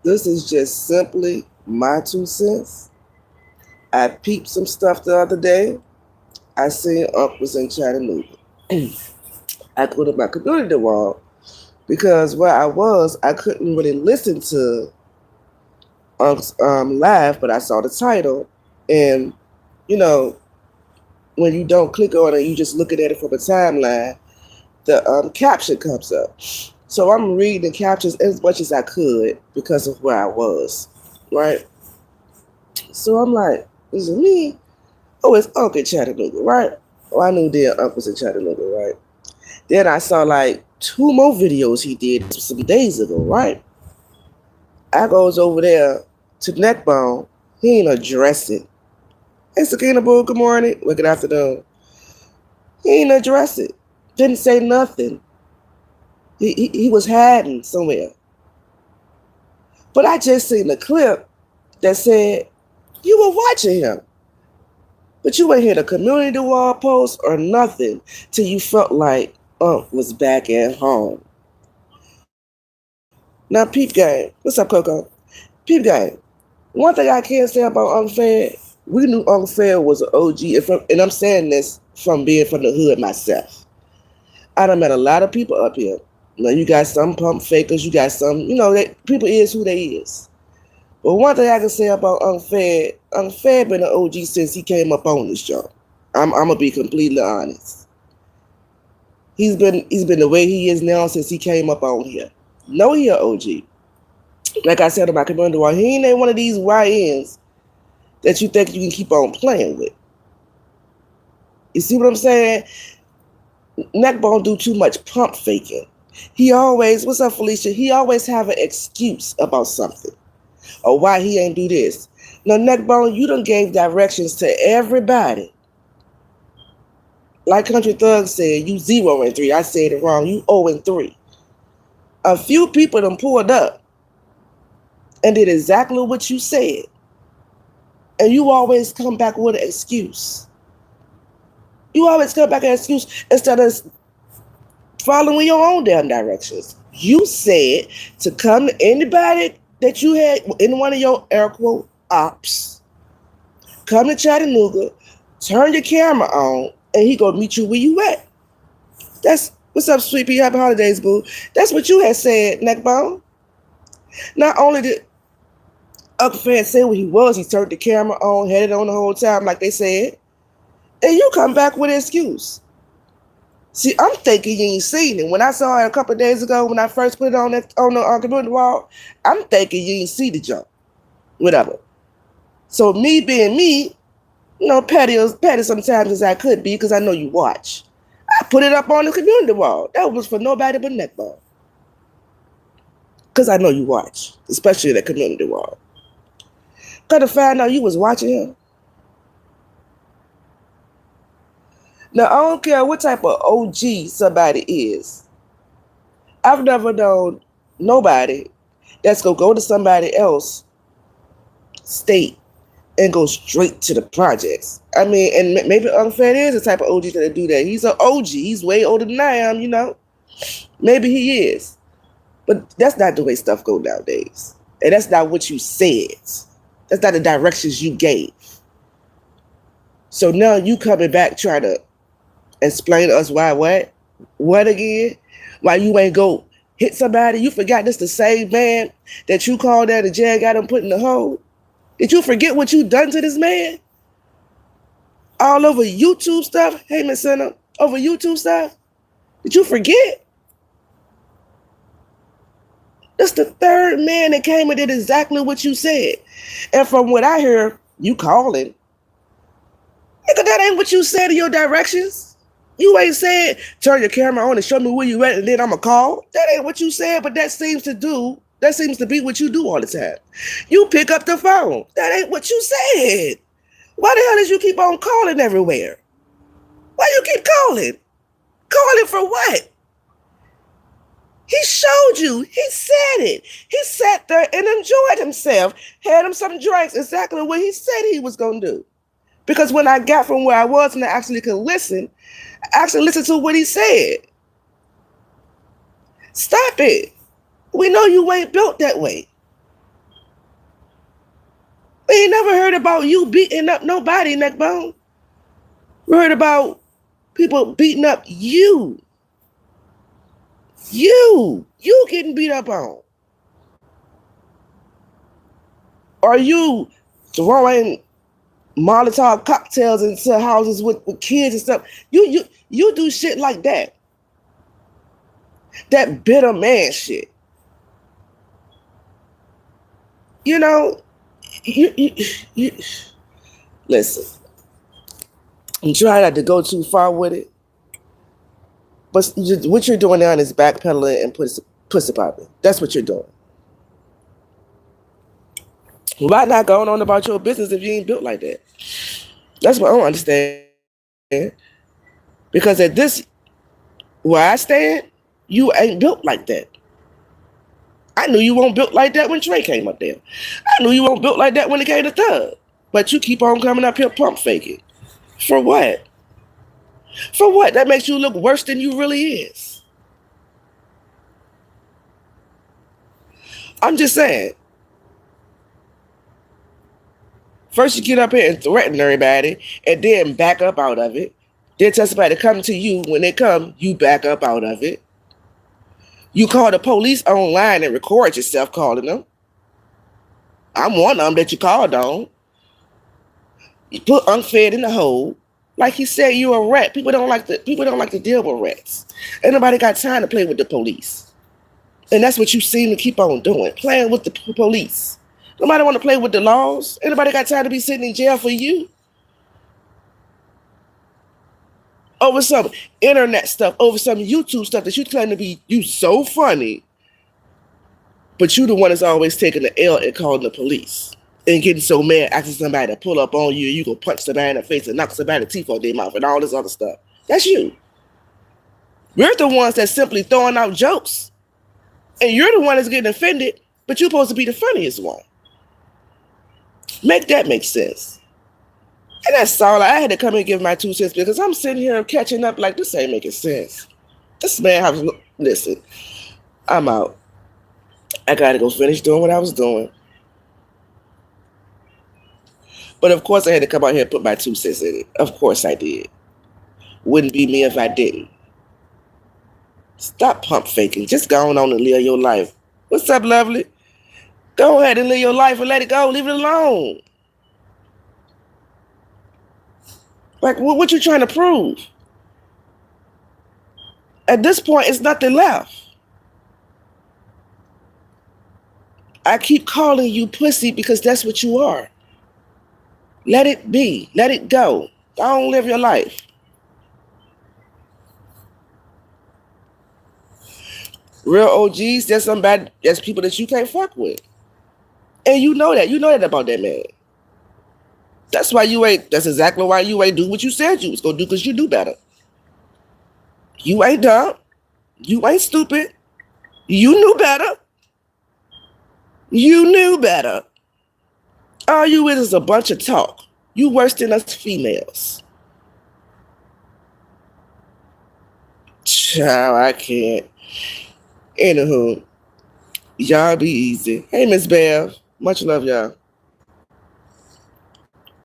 This is just simply my 2 cents. I peeped some stuff the other day. I seen Unc was in Chattanooga. I put up my community wall because where I was, I couldn't really listen to Unc's live, but I saw the title. And, you know, when you don't click on it, you just looking at it from a timeline, the caption comes up. So I'm reading the captions as much as I could because of where I was, right? So I'm like, is it me? Oh, it's Uncle in Chattanooga, right? Oh, I knew their uncles in Chattanooga, right? Then I saw like 2 more videos he did some days ago, right? I goes over there to Neckbone. He ain't address it. Hey, Sakina Boo, good morning. Well, good afternoon. He ain't address it. Didn't say nothing. He was hiding somewhere. But I just seen a clip that said you were watching him. But you ain't hear the community wall post or nothing till you felt like Unc was back at home. Now, peep game. What's up, Coco? Peep game. One thing I can say about Unc Fed, we knew Unc Fed was an OG, and I'm saying this from being from the hood myself. I done met a lot of people up here. You know, you got some pump fakers, you got some, people is who they is. But one thing I can say about Unc Fed been an OG since he came up on this job. I'm gonna be completely honest. He's been the way he is now since he came up on here. No, he a OG. Like I said about Commander War, he ain't one of these YNs that you think you can keep on playing with. You see what I'm saying? Neckbone do too much pump faking. He always, what's up, Felicia? He always have an excuse about something or why he ain't do this. Now, Neckbone, you done gave directions to everybody. Like Country Thug said, you 0-3. I said it wrong. You 0-3. A few people done pulled up and did exactly what you said. And you always come back with an excuse. You always come back with an excuse instead of following your own damn directions. You said to come to anybody that you had in one of your air quote ops, come to Chattanooga, turn your camera on, and he gonna meet you where you at. That's what's up, sweet pea. Happy holidays, boo. That's what you had said, Neckbone. Not only did Uncle Fed say where he was, he turned the camera on, had it on the whole time, like they said, and you come back with an excuse. See, I'm thinking you ain't seen it. When I saw it a couple of days ago, when I first put it on the computer wall, I'm thinking you ain't see the jump. Whatever. So me being me, petty sometimes as I could be, because I know you watch. I put it up on the community wall. That was for nobody but Neckbone. Because I know you watch, especially that community wall. Got to find out you was watching him. Now, I don't care what type of OG somebody is. I've never known nobody that's going to go to somebody else state and go straight to the projects. I mean, and maybe Unfed is the type of OG that do that. He's an OG. He's way older than I am, Maybe he is. But that's not the way stuff go nowadays. And that's not what you said. That's not the directions you gave. So now you coming back trying to explain to us why what? What again? Why you ain't go hit somebody? You forgot this the same man that you called out and jail got him put in the hole? Did you forget what you done to this man? All over YouTube stuff? Hey, Miss Center, over YouTube stuff? Did you forget? That's the third man that came and did exactly what you said. And from what I hear, you calling. Nigga, that ain't what you said in your directions. You ain't said, turn your camera on and show me where you at and then I'ma call. That ain't what you said, but that seems to be what you do all the time. You pick up the phone. That ain't what you said. Why the hell did you keep on calling everywhere? Why you keep calling? Calling for what? He showed you. He said it. He sat there and enjoyed himself. Had him some drinks, exactly what he said he was going to do. Because when I got from where I was and I actually could listen, I actually listened to what he said. Stop it. We know you ain't built that way. We ain't never heard about you beating up nobody, neckbone. We heard about people beating up you. You getting beat up on. Are you throwing Molotov cocktails into houses with kids and stuff? You do shit like that. That bitter man shit. You know, you listen. I'm trying not to go too far with it, but what you're doing now is backpedaling and pussy popping. That's what you're doing. Why not going on about your business if you ain't built like that? That's what I don't understand. Because at this, where I stand, you ain't built like that. I knew you weren't built like that when Trey came up there. I knew you weren't built like that when it came to Thug. But you keep on coming up here pump faking. For what? For what? That makes you look worse than you really is. I'm just saying. First you get up here and threaten everybody and then back up out of it. Then tell somebody to come to you. When they come, you back up out of it. You call the police online and record yourself calling them. I'm one of them that you called on. You put unfed in the hole. Like he said, you're a rat. People don't like to deal with rats. Ain't nobody got time to play with the police. And that's what you seem to keep on doing, playing with the police. Nobody want to play with the laws. Ain't nobody got time to be sitting in jail for you. Over some internet stuff, over some YouTube stuff that you claim to be you so funny, but you the one that's always taking the L and calling the police and getting so mad asking somebody to pull up on you and you go punch somebody in the face and knock somebody's teeth out their mouth and all this other stuff. That's you. We're the ones that's simply throwing out jokes. And you're the one that's getting offended, but you're supposed to be the funniest one. Make that make sense. And that's all. I had to come and give my 2 cents because I'm sitting here catching up like this ain't making sense. This man has, listen, I'm out. I got to go finish doing what I was doing. But of course I had to come out here and put my 2 cents in it. Of course I did. Wouldn't be me if I didn't. Stop pump faking. Just go on and live your life. What's up, lovely? Go ahead and live your life and let it go. Leave it alone. Like, what you trying to prove? At this point, it's nothing left. I keep calling you pussy because that's what you are. Let it be. Let it go. Don't live your life. Real OGs, there's people that you can't fuck with. And you know that. You know that about that man. That's exactly why you ain't do what you said you was going to do, because you do better. You ain't dumb. You ain't stupid. You knew better. You knew better. All you is a bunch of talk. You worse than us females. Child, I can't. Anywho, y'all be easy. Hey, Miss Bev. Much love, y'all.